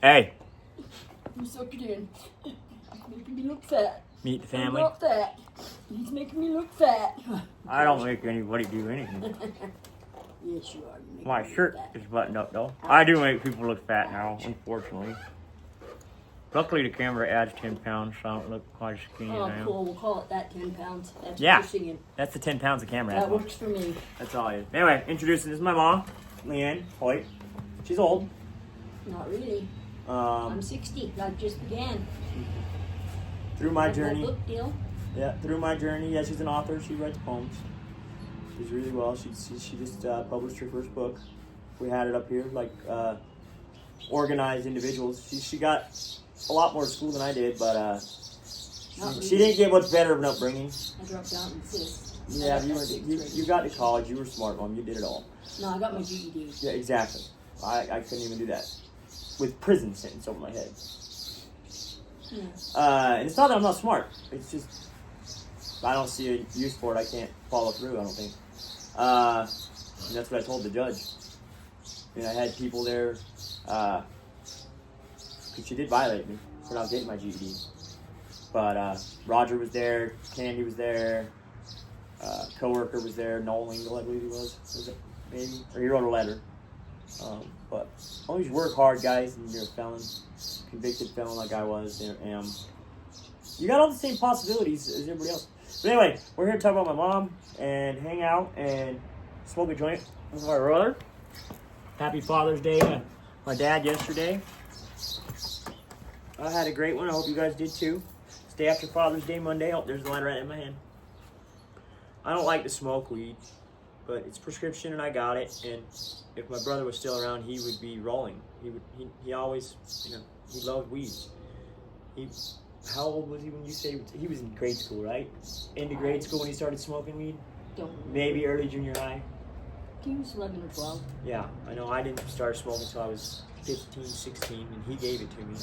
Hey. You suck it in. He's making me look fat. Meet the I'm family. not fat. He's making me look fat. I don't make anybody do anything. Yes, you are. You make My me look shirt fat. is buttoned up though. I do make people look fat now, unfortunately. Luckily the camera adds 10 pounds, so I don't look quite as skinny as Oh, I am. cool. We'll call it that 10 pounds. That's Yeah. what you're singing. That's the 10 pounds the camera adds. That works for me. That's all it is. Anyway, introducing, this is my mom, Leanne Hoyt. She's old. Not really. Um, I'm 60. I just began. through my Like journey. My book deal. Yeah, through my journey. Yeah, she's an author. She writes poems. She's really well. She just published her first book. We had it up here, like organized individuals. She got a lot more school than I did, but she didn't get much better of an upbringing. I dropped out in 5th. Yeah, you got to college. You were smart, Mom. You did it all. No, I got my GED. Yeah, exactly. I couldn't even do that with prison sentence over my head. Yeah. And it's not that I'm not smart. It's just I don't see a use for it. I can't follow through. I don't think. And that's what I told the judge. I had people there. Because she did violate me for not getting my GED. But Roger was there. Candy was there. Coworker was there. Noel Engel, I believe he was. Was it? Maybe. Or he wrote a letter. But always work hard, guys, and you're a felon, convicted felon like I was and am. You got all the same possibilities as everybody else. But anyway, we're here to talk about my mom and hang out and smoke a joint with my brother. Happy Father's Day to my dad yesterday. I had a great one. I hope you guys did too. It's day after Father's Day, Monday. Oh, there's the line right in my hand. I don't like to smoke weed, but it's prescription and I got it. And if my brother was still around, he would be rolling. He always, he loved weed. How old was he when you say he was in grade school, right? Into grade school when he started smoking weed? Maybe early junior high. He was 11 or 12. Yeah, I know. I didn't start smoking until I was 15, 16, and he gave it to me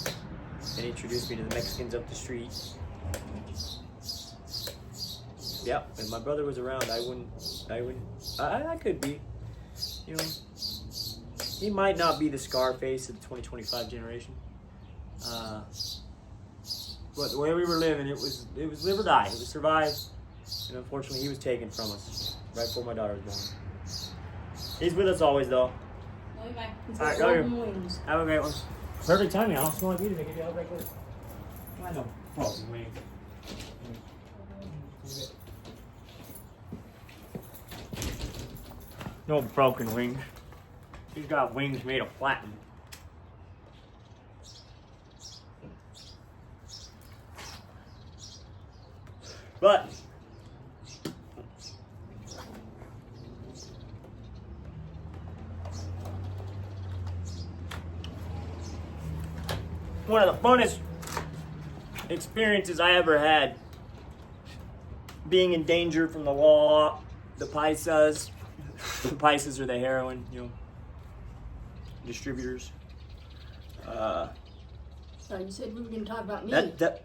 and introduced me to the Mexicans up the street. Yep, if my brother was around, I could be, he might not be the Scarface of the 2025 generation. But the way we were living, it was live or die. It was survive. And unfortunately, he was taken from us right before my daughter was born. He's with us always, though. Okay. All right, go here. Wings. Have a great one. Perfect timing. I don't smell like you to make it out right quick. I know. Broken wing. No broken wings. He's got wings made of platinum. But one of the funnest experiences I ever had, being in danger from the law, the paisas. The paisas are the heroin, distributors. So you said we were going to talk about me.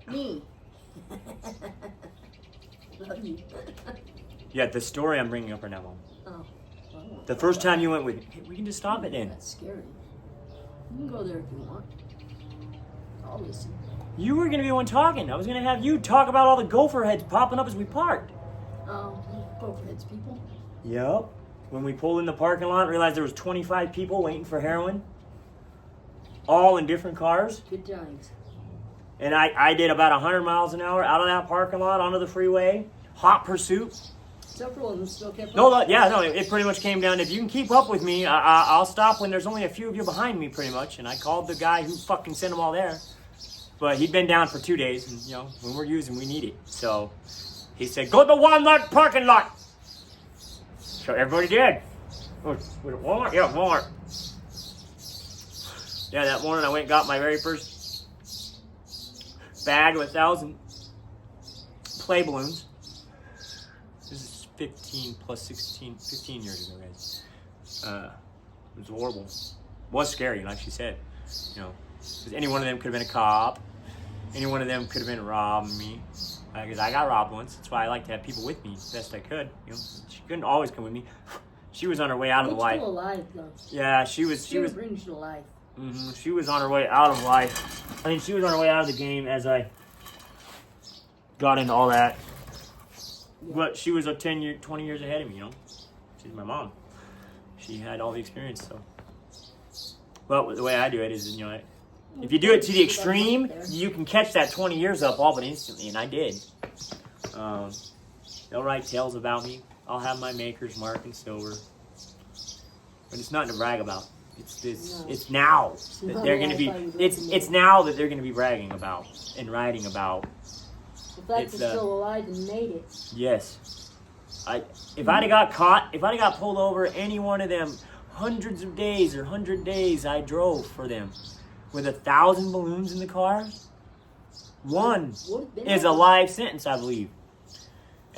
Me. Love you. Yeah, the story I'm bringing up right now, Mom. Oh. Well, The first time you went with me. Hey, we can just stop it then. That's scary. You can go there if you want. I'll listen. You were going to be the one talking. I was going to have you talk about all the gopher heads popping up as we parked. Oh, gopher heads, people. Yep. When we pulled in the parking lot, realized there was 25 people waiting for heroin. All in different cars. Good times. And I did about 100 miles an hour out of that parking lot onto the freeway. Hot pursuit. Several of them still kept No, up. it pretty much came down to, if you can keep up with me, I'll stop when there's only a few of you behind me, pretty much. And I called the guy who fucking sent them all there. But he'd been down for 2 days, and, when we're using, we need it. So he said, go to the Walmart parking lot. So everybody did. Was it Walmart? Yeah, Walmart. Yeah, that morning I went and got my very first bag of 1,000 play balloons. This is 15 years ago, guys. It was horrible. It was scary, like she said. Because any one of them could have been a cop. Any one of them could have been robbing me. Because I got robbed once. That's why I like to have people with me as best I could. She couldn't always come with me. She was on her way out of the life. Still alive, though. Yeah, she was. Brings you to life. She was on her way out of life. I mean, she was on her way out of the game as I got into all that. But she was 20 years ahead of me, you know. She's my mom. She had all the experience, so. But the way I do it is, you know, if you do it to the extreme, you can catch that 20 years up all but instantly, and I did. They'll write tales about me. I'll have my makers marked in silver. But it's nothing to brag about. It's now that they're going to be. It's now that they're going to be bragging about and writing about. The fact they're still alive and made it. Yes. If I'd have got caught, if I'd have got pulled over any one of them hundreds of days or 100 days I drove for them with 1,000 balloons in the car, one is a life sentence, I believe.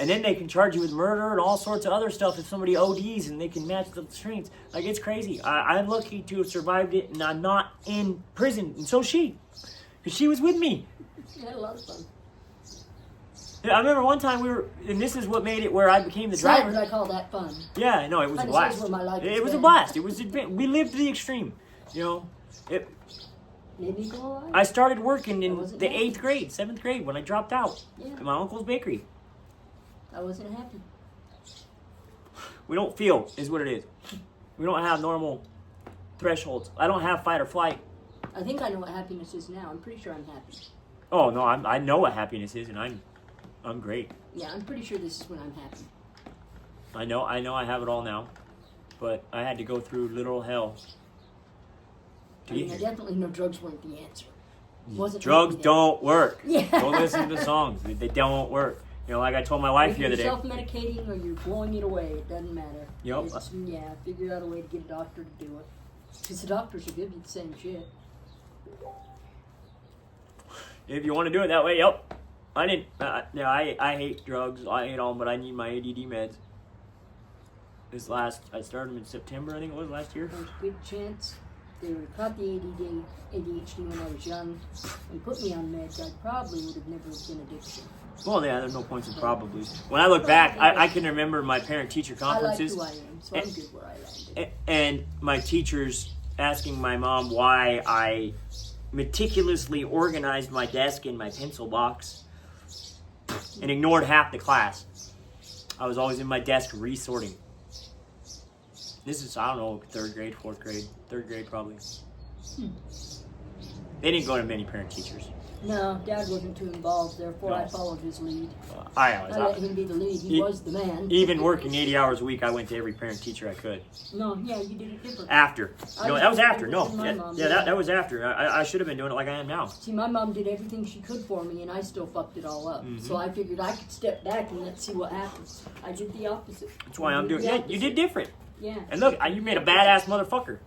And then they can charge you with murder and all sorts of other stuff if somebody ODs and they can match the strings. Like, it's crazy. I'm lucky to have survived it and I'm not in prison. And so she. Because she was with me. You had a lot of fun. Yeah, I remember one time and this is what made it where I became the driver. I call that fun. Yeah, no, it was a blast. It was a blast. We lived to the extreme. You know, Made me go alive. I started working in the 8th grade, 7th grade when I dropped out at my uncle's bakery. I wasn't happy. We don't feel, is what it is. We don't have normal thresholds. I don't have fight or flight. I think I know what happiness is now. I'm pretty sure I'm happy. Oh no, I know what happiness is, and I'm great. Yeah, I'm pretty sure this is when I'm happy. I know I have it all now, but I had to go through literal hell. I definitely know drugs weren't the answer. Drugs don't work. Yeah. Go listen to the songs. They don't work. You know, like I told my wife the other day. If you're self-medicating or you're blowing it away, it doesn't matter. Yep. Figure out a way to get a doctor to do it. Because the doctors will give you the same shit. If you want to do it that way, yep. I hate drugs. I hate all them, but I need my ADD meds. I started them in September, I think it was, last year. There's a good chance they would have caught the ADHD when I was young and put me on meds. I probably would have never been addiction. Well, yeah, there's no points in probably. When I look back, I can remember my parent-teacher conferences. I like who I am, so I'm good where I landed. And my teachers asking my mom why I meticulously organized my desk in my pencil box and ignored half the class. I was always in my desk resorting. This is, I don't know, 3rd grade, 4th grade, 3rd grade probably. They didn't go to many parent-teachers. No, Dad wasn't too involved, therefore No. I followed his lead. I let him be the lead. He was the man. Even working 80 hours a week, I went to every parent-teacher I could. No, yeah, you did it different. After. That was after. No. Yeah, that was after. I should have been doing it like I am now. See, my mom did everything she could for me, and I still fucked it all up. Mm-hmm. So I figured I could step back and let's see what happens. I did the opposite. That's why I'm doing. Yeah, you did different. Yeah. And look, you made a badass motherfucker.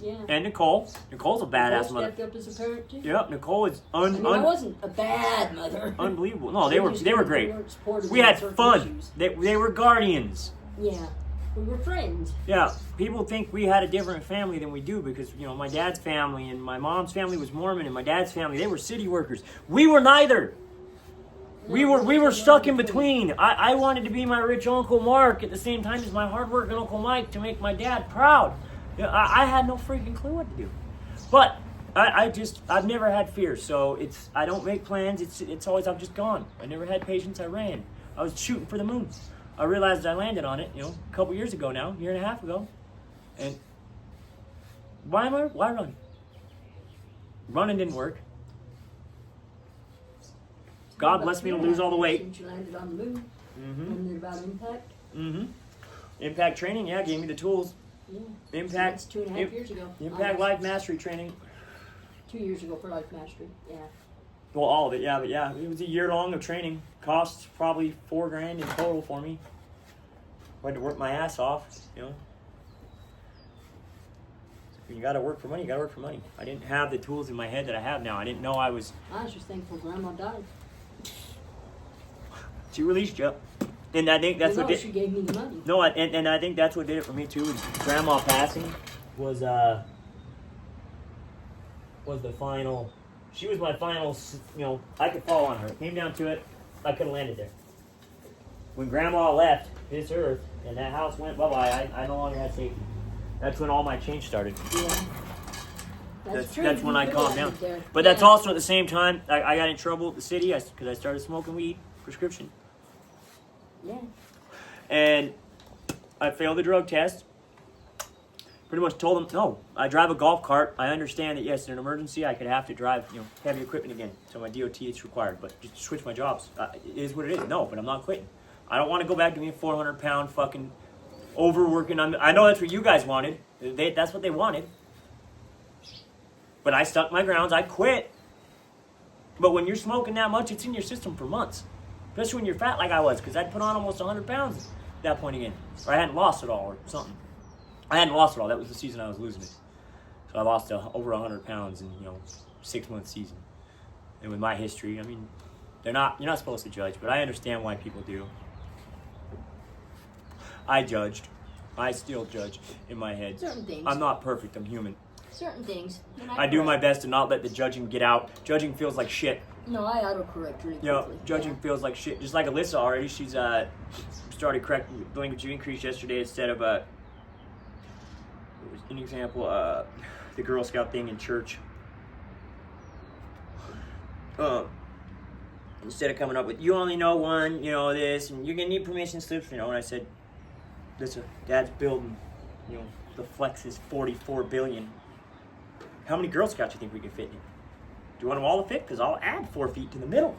Yeah. And Nicole's a badass mother. Stepped up as a parent too. Yep, Nicole is I wasn't a bad mother. Unbelievable. No, they were great. Supportive We had in certain fun. issues. They were guardians. Yeah. We were friends. Yeah, people think we had a different family than we do because, you know, my dad's family and my mom's family was Mormon and my dad's family, they were city workers. We were neither. We were stuck in between. I wanted to be my rich Uncle Mark at the same time as my hard-working Uncle Mike to make my dad proud. I had no freaking clue what to do. But I've never had fear, so I don't make plans. It's always, I've just gone. I never had patience. I ran. I was shooting for the moon. I realized I landed on it, a couple years ago now, year and a half ago. And why run? Running didn't work. God blessed me to lose all the weight. Since you landed on the moon. Learned about impact. Impact training, gave me the tools. Yeah. Impact. That's 2.5 years ago. Impact Life Mastery training. 2 years ago for Life Mastery. Yeah. Well, all of it, but it was a year long of training. Cost probably $4,000 in total for me. I had to work my ass off, When you gotta work for money, you gotta work for money. I didn't have the tools in my head that I have now. I didn't know I was. I was just thankful Grandma died. She released you. And I think that's what did. She gave me the money. No, and I think that's what did it for me too. Grandma passing was the final. She was my final. I could fall on her. It came down to it. I could have landed there. When Grandma left this earth and that house went bye bye, I no longer had safety. That's when all my change started. Yeah. true. That's when You I could calm have down. it there. But that's Yeah. also at the same time I got in trouble at the city because I started smoking weed, prescription, Yeah. and I failed the drug test. Pretty much told them, no, I drive a golf cart. I understand that, yes, in an emergency, I could have to drive, heavy equipment again. So my DOT is required, but just switch my jobs. It is what it is. No, but I'm not quitting. I don't want to go back to being 400-pound fucking overworking. I know that's what you guys wanted. That's what they wanted. But I stuck my grounds. I quit. But when you're smoking that much, it's in your system for months. Especially when you're fat like I was, because I'd put on almost 100 pounds at that point again. Or I hadn't lost it all or something. I hadn't lost it all. That was the season I was losing it. So I lost over 100 pounds in 6-month season. And with my history, I mean, you're not supposed to judge, but I understand why people do. I judged. I still judge in my head. Certain things. I'm not perfect. I'm human. Certain things. And I do my best to not let the judging get out. Judging feels like shit. No, I autocorrect really You know, quickly. judging feels like shit. Just like Alyssa already, she's started correcting the language you increased yesterday instead of an example, the Girl Scout thing in church. Instead of coming up with, you only know one, this, and you're gonna need permission slips, and I said, listen, Dad's building, the Flex is 44 billion. How many Girl Scouts do you think we can fit in? Do you want them all to fit? Because I'll add 4 feet to the middle.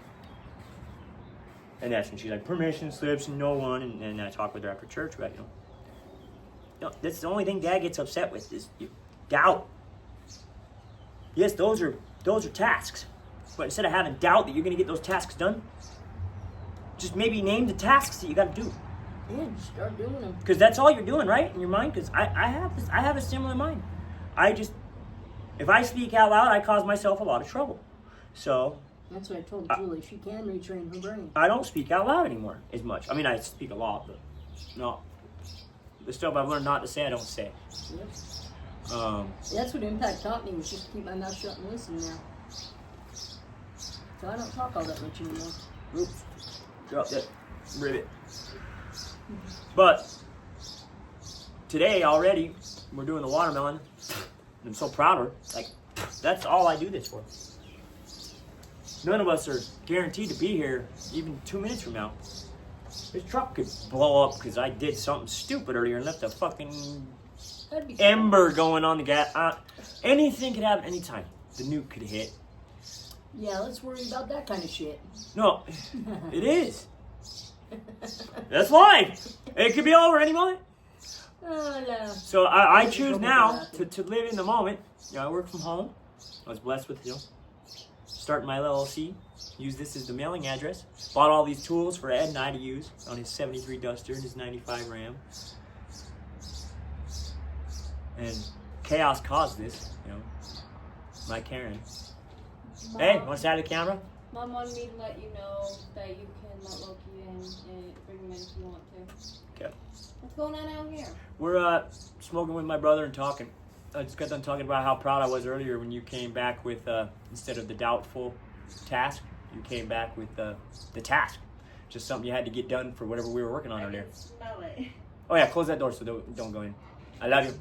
And that's when she's like, permission slips and no one. And I talk with her after church about, that's the only thing Dad gets upset with is doubt. Yes, those are tasks. But instead of having doubt that you're going to get those tasks done, just maybe name the tasks that you got to do. Yeah, just start doing them. Because that's all you're doing, right? In your mind? Because I have a similar mind. If I speak out loud, I cause myself a lot of trouble. So That's what I told Julie. She can retrain her brain. I don't speak out loud anymore as much. I mean, I speak a lot, but no. The stuff I've learned not to say, I don't say. Yep. That's what Impact taught me, was just to keep my mouth shut and listen now. So I don't talk all that much anymore. Oops. Drop that rivet. But today already, we're doing the watermelon. I'm so proud of her. Like, that's all I do this for. None of us are guaranteed to be here even 2 minutes from now. This truck could blow up because I did something stupid earlier and left a fucking That'd be ember going on the gas. Anything could happen anytime. The nuke could hit. Yeah, let's worry about that kind of shit. No, it is. That's life. It could be over any moment. Oh, no. So I choose now to live in the moment. I work from home. I was blessed with, starting my LLC. Use this as the mailing address. Bought all these tools for Ed and I to use on his 73 Duster and his 95 Ram. And chaos caused this, my Karen. Mom, Hey, want to say hi to the camera? Mom wanted me to let you know that you can let Loki in and bring him in if you want to. Okay. What's going on out here? We're smoking with my brother and talking. I just got done talking about how proud I was earlier when you came back with, instead of the doubtful task, you came back with the task. Just something you had to get done for whatever we were working on I earlier. can smell it. Oh yeah, close that door so don't go in. I love you.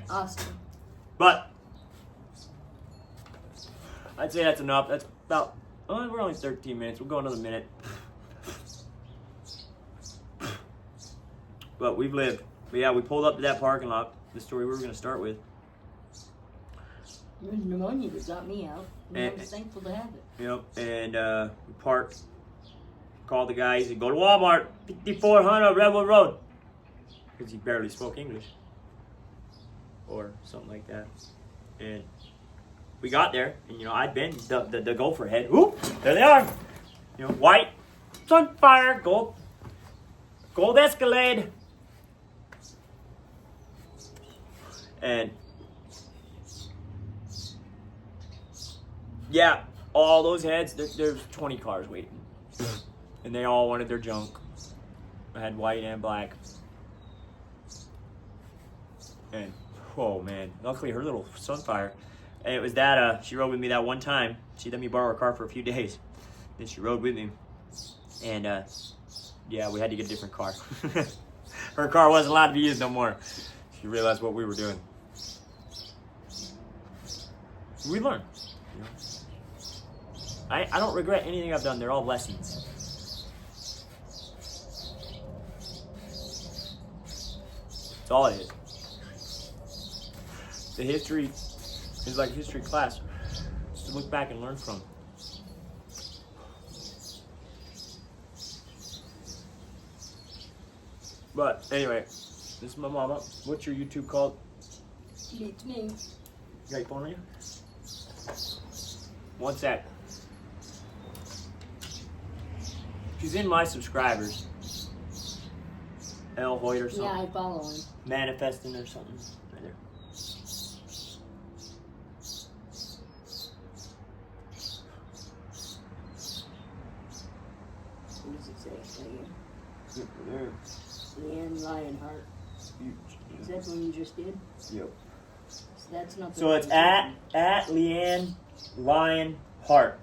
Awesome. But I'd say that's enough. That's about, we're only 13 minutes. We'll go another minute. But we've lived. But yeah, we pulled up to that parking lot. The story we were going to start with. It was pneumonia that got me out. And I And- was thankful to have it. And we parked. Called the guy. He said, go to Walmart, 5400 Redwood Road. Because he barely spoke English. Or something like that. And we got there. And, I'd been the gopher head. Oop, there they are. White, Sunfire, gold Escalade. And yeah, all those heads, there's 20 cars waiting. And they all wanted their junk. I had white and black. And, oh man, luckily her little Sunfire. And it was that, she rode with me that one time. She let me borrow her car for a few days. Then she rode with me. And, yeah, we had to get a different car. Her car wasn't allowed to be used no more. She realized what we were doing. We learn. You know? I don't regret anything I've done. They're all lessons. That's all it is. The history is like history class. Just to look back and learn from. But anyway, this is my mama. What's your YouTube called? It's me. You got your phone on you? One sec. She's in my subscribers. L Hoyt or something. Yeah, I follow him. Manifesting or something. Right there. What does it say? Yep, there. Leanne Lionheart. Is that the one you just did? Yep. So that's not the So one it's you at did. Leanne Lionheart.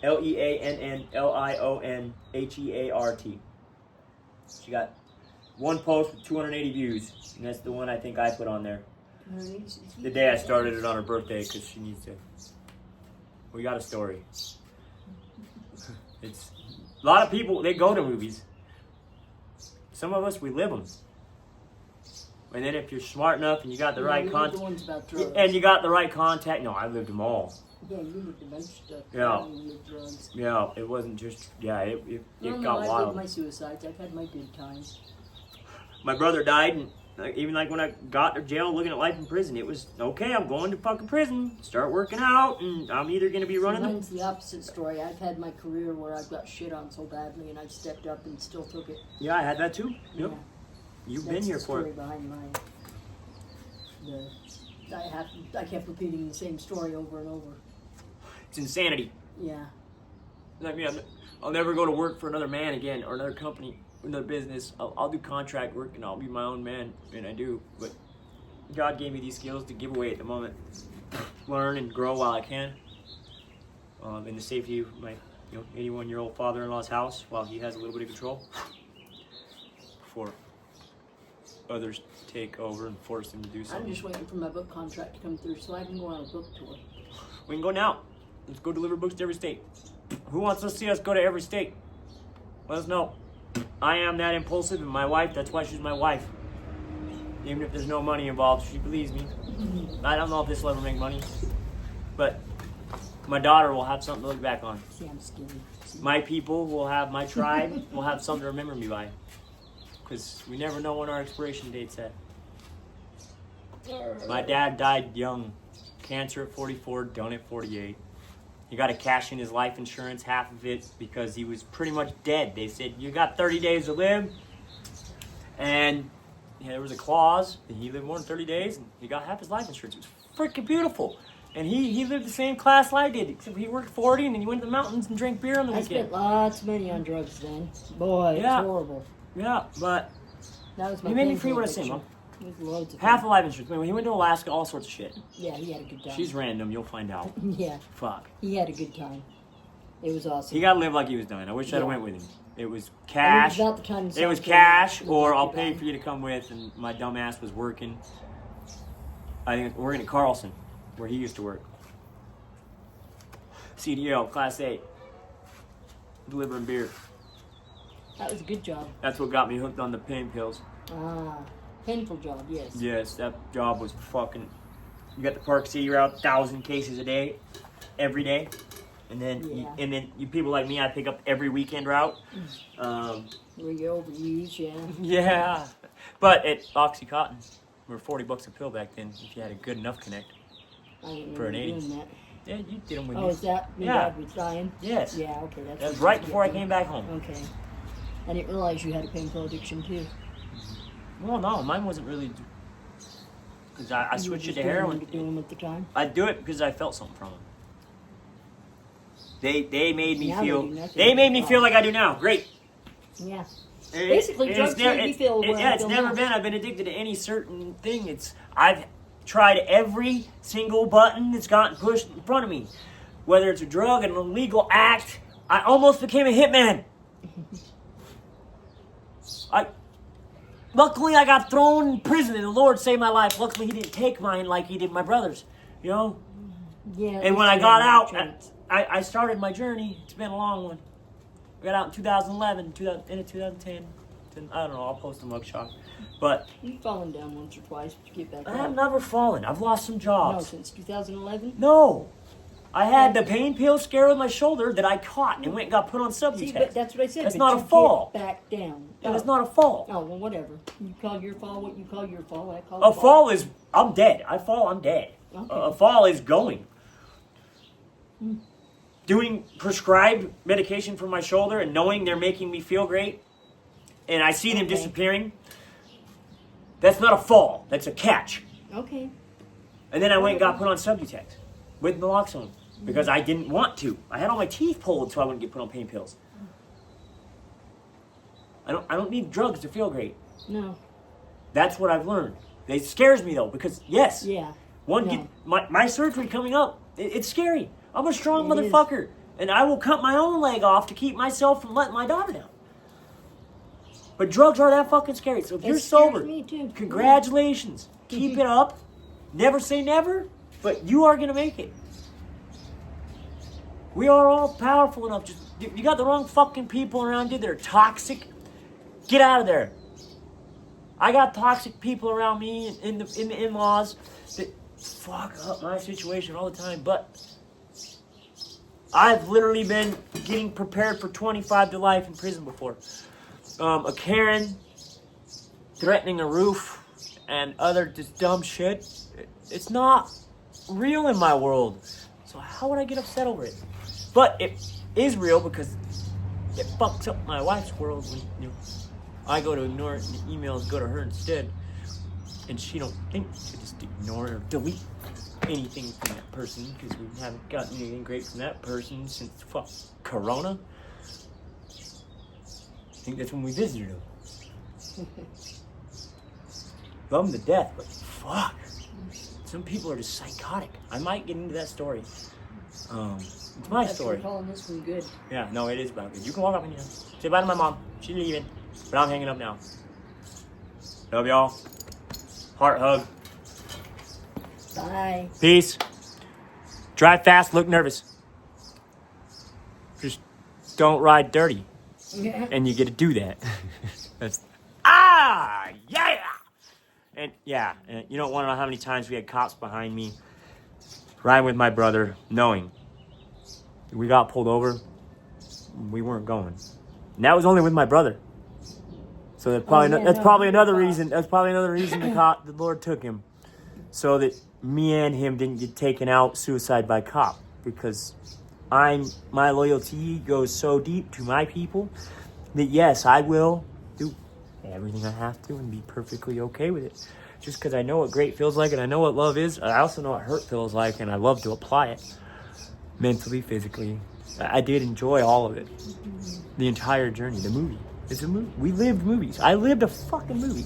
LeAnnLionHeart. She got one post with 280 views, and that's the one I think I put on there. The day I started it on her birthday, because she needs to. We got a story. It's a lot of people. They go to movies. Some of us we live them. And then if you're smart enough and you got the right The contact, ones about drugs. and you got the right contact. No, I lived them all. Yeah, you lived a bunch of stuff. Yeah. You lived drugs. Yeah, it wasn't just. Yeah, it No, got I've wild. lived my suicides. I've had my good times. My brother died, and even like when I got to jail looking at life in prison, it was okay. I'm going to fucking prison. Start working out, and I'm either gonna be running. Mine's the opposite story. I've had my career where I've got shit on so badly, and I've stepped up and still took it. Yeah, I had that too. Yep. Yeah. You've That's been here the for story it. behind mine. I kept repeating the same story over and over. It's insanity. Yeah. I mean, I'll never go to work for another man again or another company, another business. I'll do contract work and I'll be my own man, and I do. But God gave me these skills to give away at the moment. Learn and grow while I can. In the safety of my 81-year-old father-in-law's house while he has a little bit of control. Before others take over and force him to do I'm something. just waiting for my book contract to come through so I can go on a book tour. We can go now. Let's go deliver books to every state. Who wants to see us go to every state? Let us know. I am that impulsive, and my wife, that's why she's my wife. Even if there's no money involved, she believes me. I don't know if this will ever make money, but my daughter will have something to look back on. See, I'm skinny. See? My people will have, my tribe will have something to remember me by. Because we never know when our expiration date's at. My dad died young. Cancer at 44, done at 48. He got to cash in his life insurance, half of it, because he was pretty much dead. They said, you got 30 days to live. And there was a clause that he lived more than 30 days, and he got half his life insurance. It was freaking beautiful. And he lived the same class I did, except he worked 40, and then he went to the mountains and drank beer on the I weekend. spent lots of money on drugs then. Boy, Yeah. it's horrible. Yeah, but That was my you made me painful forget what I say, addiction. Mom. It was loads of Half fun. the life insurance. When he went to Alaska, all sorts of shit. Yeah, he had a good time. She's random, you'll find out. Yeah, Fuck. he had a good time. It was awesome. He got to live like he was dying. I wish I'd have Yeah. went with him. It was And cash. it was about the time It was Sam cash, came or out. I'll pay for you to come with, and my dumb ass was working. I think working at Carlson, where he used to work. CDL, Class 8. Delivering beer. That was a good job. That's what got me hooked on the pain pills. Ah, painful job, yes. Yes, that job was fucking... You got the Park City route, 1,000 cases a day, every day. And then, Yeah. you people like me, I pick up every weekend route. Where you overuse, yeah. Yeah, but at OxyContin, we were $40 a pill back then if you had a good enough connect. I didn't For an remember 80s. doing that. Yeah, you did them with Oh, me. is that when Yeah. Dad was dying? Yes. Yeah, okay. That's That was what right you before I get came done. back home. Okay. I didn't realize you had a painful addiction too. Well, no, mine wasn't really. Because I You were switched it just to doing heroin. them at the time. I'd do it because I felt something from them. They made me Now they feel. do nothing. They made me feel like I do now. Great. Yeah. It- Basically, it's drugs never- made you it- feel it- where Yeah, I it's feel never now. been. I've been addicted to any certain thing. I've tried every single button that's gotten pushed in front of me. Whether it's a drug, an illegal act, I almost became a hitman. Luckily, I got thrown in prison, and the Lord saved my life. Luckily, He didn't take mine like He did my brother's. You know, Yeah. And when I got out, I started my journey. It's been a long one. I got out in 2011, end of 2010. I don't know, I'll post a mugshot. But You've fallen down once or twice, but you get back I have up. never fallen. I've lost some No, jobs. since 2011. No. I had the pain pill scare with my shoulder that I caught and went and got put on See, but Subutex. that's what I said. That's but not a you fall. Get back down. It was not a fall. Oh, well, whatever. You call your fall what you call your fall. I call A fall is, I'm dead. I fall, I'm dead. Okay. A fall is going. Doing prescribed medication for my shoulder and knowing they're making me feel great and I see them Okay. disappearing, that's not a fall. That's a catch. Okay. And then I went and got put on Subutex with naloxone because I didn't want to. I had all my teeth pulled so I wouldn't get put on pain pills. I don't need drugs to feel great. No. That's what I've learned. It scares me though because yes, Yeah. one No. get my surgery coming up. It's scary. I'm a strong It is. motherfucker, and I will cut my own leg off to keep myself from letting my daughter down. But drugs are that fucking scary. So if you're It scares sober, me too. congratulations. Keep it up. Never say never, but you are gonna make it. We are all powerful enough. Just you got the wrong fucking people around you that are toxic. Get out of there. I got toxic people around me in the in-laws that fuck up my situation all the time. But I've literally been getting prepared for 25 to life in prison before. A Karen threatening a roof and other just dumb shit. It's not real in my world. So how would I get upset over it? But it is real because it fucks up my wife's world when I go to ignore it and the emails go to her instead. And she don't think to just ignore or delete anything from that person because we haven't gotten anything great from that person since Corona. I think that's when we visited him. Love him to death, but fuck. Some people are just psychotic. I might get into that story. It's my That's story. You're calling this one good. Yeah, no, it is about good. You can walk up and say bye to my mom. She's leaving, but I'm hanging up now. Love y'all. Heart hug. Bye. Peace. Drive fast, look nervous. Just don't ride dirty. Yeah. And you get to do that. That's yeah. And yeah, and you don't want to know how many times we had cops behind me riding with my brother, knowing we got pulled over, we weren't going. And that was only with my brother. So that's probably another reason. That's probably another reason the Lord took him, so that me and him didn't get taken out suicide by cop, because my loyalty goes so deep to my people that yes, I will do everything I have to and be perfectly okay with it. Just because I know what great feels like and I know what love is, I also know what hurt feels like, and I love to apply it mentally, physically. I did enjoy all of it. The entire journey, the movie. It's a movie. We lived movies. I lived a fucking movie.